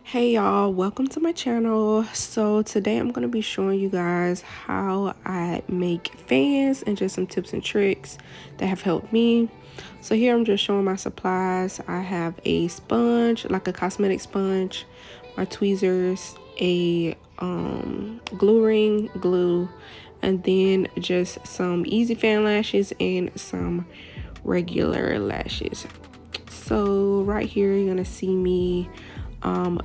Hey y'all, welcome to my channel. So today I'm going to be showing you guys how I make fans and just some tips and tricks that have helped me. So here I'm just showing my supplies. I have a sponge, like a cosmetic sponge, my tweezers, a glue ring, glue, and then just some easy fan lashes and some regular lashes. So right here you're gonna see me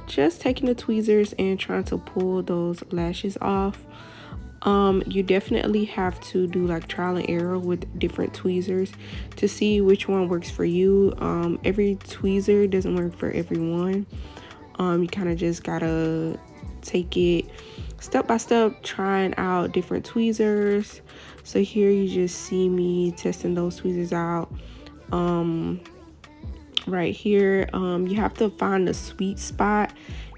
just taking the tweezers and trying to pull those lashes off. You definitely have to do like trial and error with different tweezers to see which one works for you. Every tweezer doesn't work for everyone. You kind of just gotta take it step by step, trying out different tweezers. So here you just see me testing those tweezers out. Right here, you have to find the sweet spot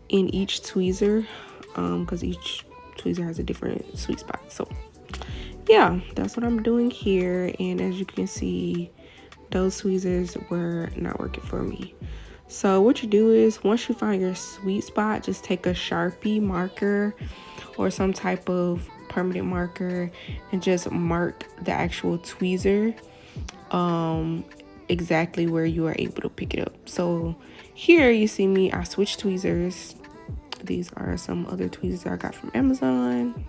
in each tweezer, because each tweezer has a different sweet spot. So yeah, that's what I'm doing here. And as you can see, those tweezers were not working for me. So what you do is, once you find your sweet spot, just take a Sharpie marker or some type of permanent marker and just mark the actual tweezer exactly where you are able to pick it up. So here you see me, I switched tweezers. These are some other tweezers that I got from Amazon.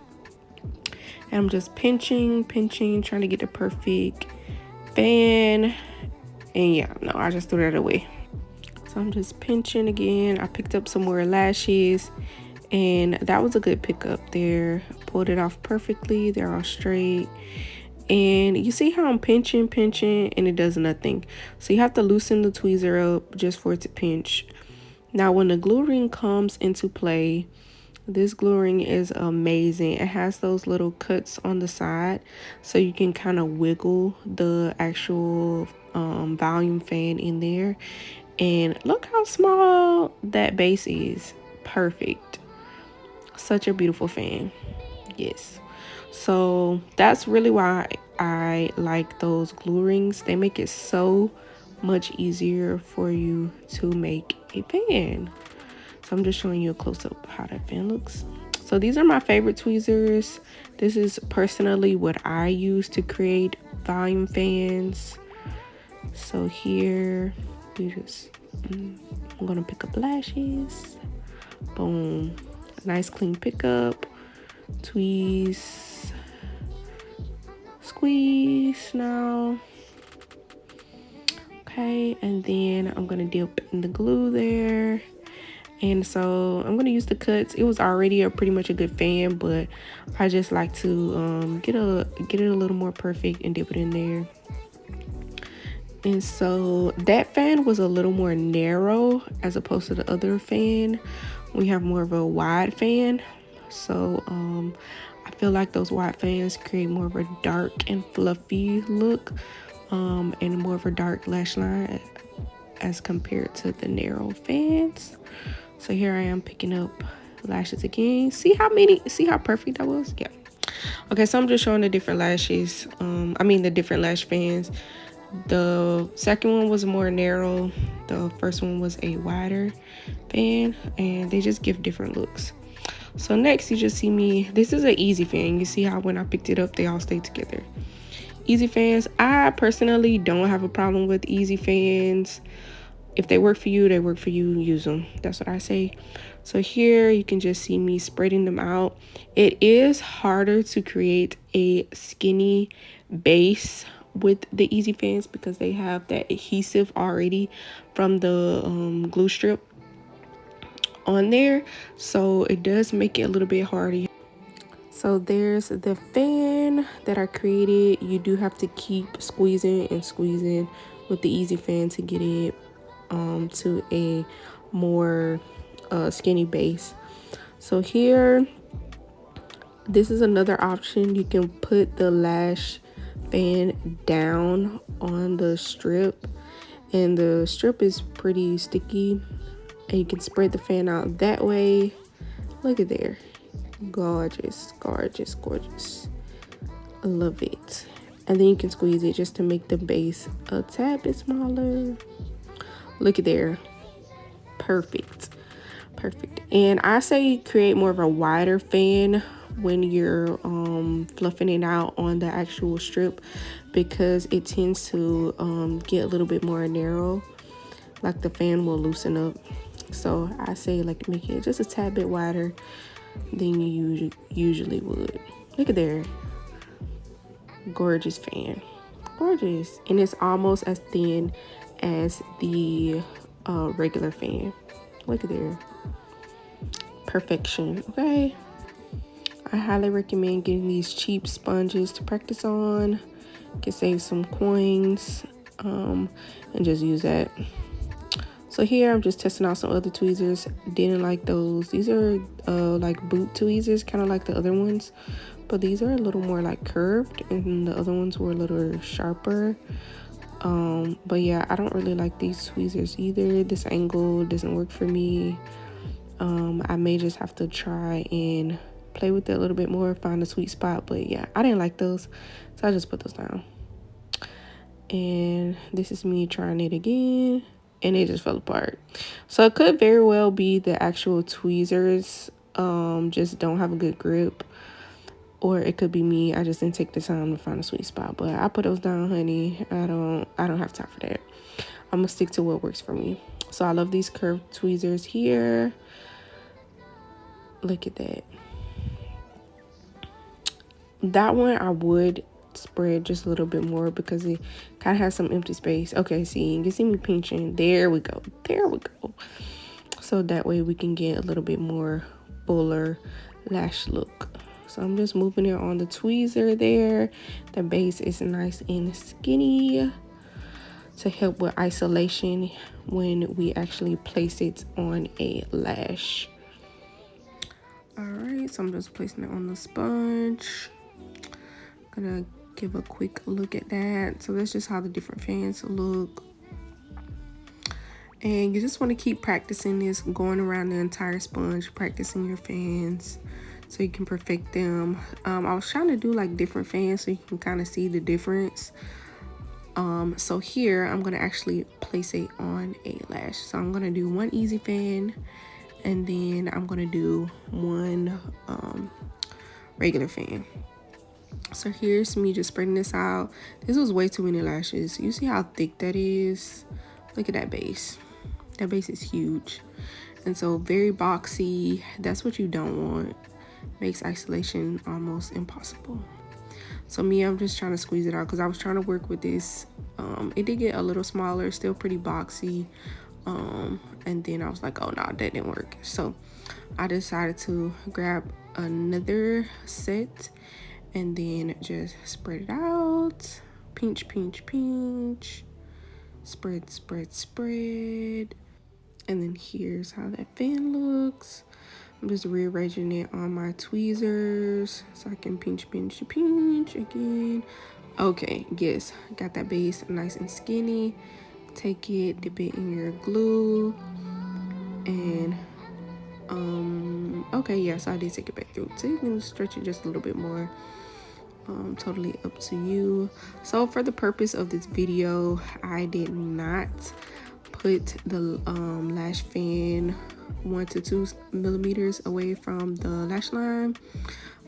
And I'm just pinching, trying to get the perfect fan. And yeah, no, I just threw that away. So I'm just pinching again. I picked up some more lashes and that was a good pickup there. Pulled it off perfectly. They're all straight. And you see how I'm pinching and it does nothing. So you have to loosen the tweezer up just for it to pinch. Now when the glue ring comes into play, this glue ring is amazing. It has those little cuts on the side so you can kind of wiggle the actual volume fan in there. And look how small that base is. Perfect. Such a beautiful fan. Yes. So that's really why I like those glue rings. They make it so much easier for you to make a fan. So I'm just showing you a close-up how that fan looks. So these are my favorite tweezers. This is personally what I use to create volume fans. So here you just I'm gonna pick up lashes. Boom. Nice clean pickup. Tweeze, squeeze now. Okay, and then I'm gonna dip in the glue there. And so I'm gonna use the cuts. It was already pretty much a good fan, but I just like to get it a little more perfect and dip it in there. And so that fan was a little more narrow as opposed to the other fan. We have more of a wide fan. So I feel like those wide fans create more of a dark and fluffy look, and more of a dark lash line as compared to the narrow fans. So here I am picking up lashes again. See how perfect that was? Yeah. Okay, so I'm just showing the different lashes. The different lash fans. The second one was more narrow. The first one was a wider fan, and they just give different looks. So next you just see me, this is an easy fan. You see how when I picked it up, they all stay together. Easy fans, I personally don't have a problem with easy fans. If they work for you, they work for you, use them. That's what I say. So here you can just see me spreading them out. It is harder to create a skinny base with the easy fans because they have that adhesive already from the glue strip on there, so it does make it a little bit harder. So there's the fan that I created. You do have to keep squeezing and squeezing with the easy fan to get it to a more skinny base. So here, this is another option. You can put the lash fan down on the strip, and the strip is pretty sticky, and you can spread the fan out that way. Look at there. Gorgeous, gorgeous, gorgeous. I love it. And then you can squeeze it just to make the base a tad bit smaller. Look at there. Perfect. Perfect. And I say create more of a wider fan when you're fluffing it out on the actual strip, because it tends to get a little bit more narrow, like the fan will loosen up. So I say like make it just a tad bit wider than you usually would. Look at there. Gorgeous fan. Gorgeous. And it's almost as thin as the regular fan. Look at there. Perfection. Okay. I highly recommend getting these cheap sponges to practice on. You can save some coins and just use that. So here I'm just testing out some other tweezers. Didn't like those. These are like boot tweezers, kind of like the other ones, but these are a little more like curved, and the other ones were a little sharper. But yeah, I don't really like these tweezers either. This angle doesn't work for me. I may just have to try and play with it a little bit more, find a sweet spot. But yeah, I didn't like those, so I just put those down. And this is me trying it again, and it just fell apart. So it could very well be the actual tweezers just don't have a good grip, or it could be me. I just didn't take the time to find a sweet spot. But I put those down, honey. I don't have time for that. I'm gonna stick to what works for me. So I love these curved tweezers here. Look at that. That one I would spread just a little bit more because it kind of has some empty space. Okay, see, you can see me pinching. There we go. There we go. So that way we can get a little bit more fuller lash look. So I'm just moving it on the tweezer there. The base is nice and skinny to help with isolation when we actually place it on a lash. All right, so I'm just placing it on the sponge. Gonna give a quick look at that. So that's just how the different fans look. And you just want to keep practicing this, going around the entire sponge, practicing your fans so you can perfect them. I was trying to do like different fans so you can kind of see the difference. So here I'm gonna actually place it on a lash. So I'm gonna do one easy fan, and then I'm gonna do one regular fan. So here's me just spreading this out. This was way too many lashes. You see how thick that is? Look at that base. That base is huge. And so very boxy. That's what you don't want. Makes isolation almost impossible. So me, I'm just trying to squeeze it out because I was trying to work with this. It did get a little smaller, still pretty boxy. And then I was like, oh no, that didn't work. So I decided to grab another set and then just spread it out. Pinch, pinch, pinch. Spread, spread, spread. And then here's how that fan looks. I'm just rearranging it on my tweezers so I can pinch, pinch, pinch again. Okay, yes, got that base nice and skinny. Take it, dip it in your glue, and okay, yeah, so I did take it back through. So you can stretch it just a little bit more. Totally up to you. So for the purpose of this video, I did not put the lash fan 1 to 2 millimeters away from the lash line,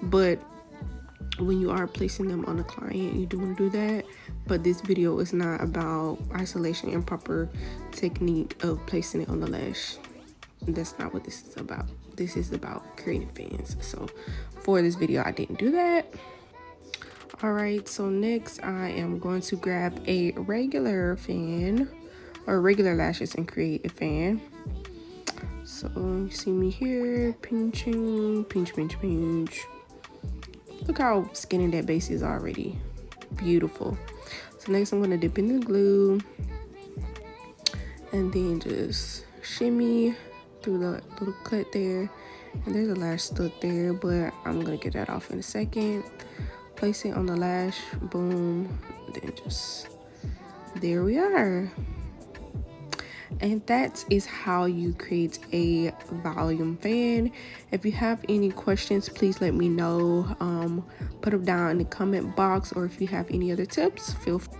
but when you are placing them on a client, you do want to do that. But this video is not about isolation and proper technique of placing it on the lash. That's not what this is about. This is about creating fans. So for this video, I didn't do that. All right, so next I am going to grab a regular fan or regular lashes and create a fan. So you see me here pinching, pinch, pinch, pinch. Look how skinny that base is already. Beautiful. So next I'm going to dip in the glue and then just shimmy through the little cut there. And there's a lash stud there, but I'm going to get that off in a second. Place it on the lash, boom, then just, there we are. And that is how you create a volume fan. If you have any questions, please let me know. Put them down in the comment box, or if you have any other tips, feel free.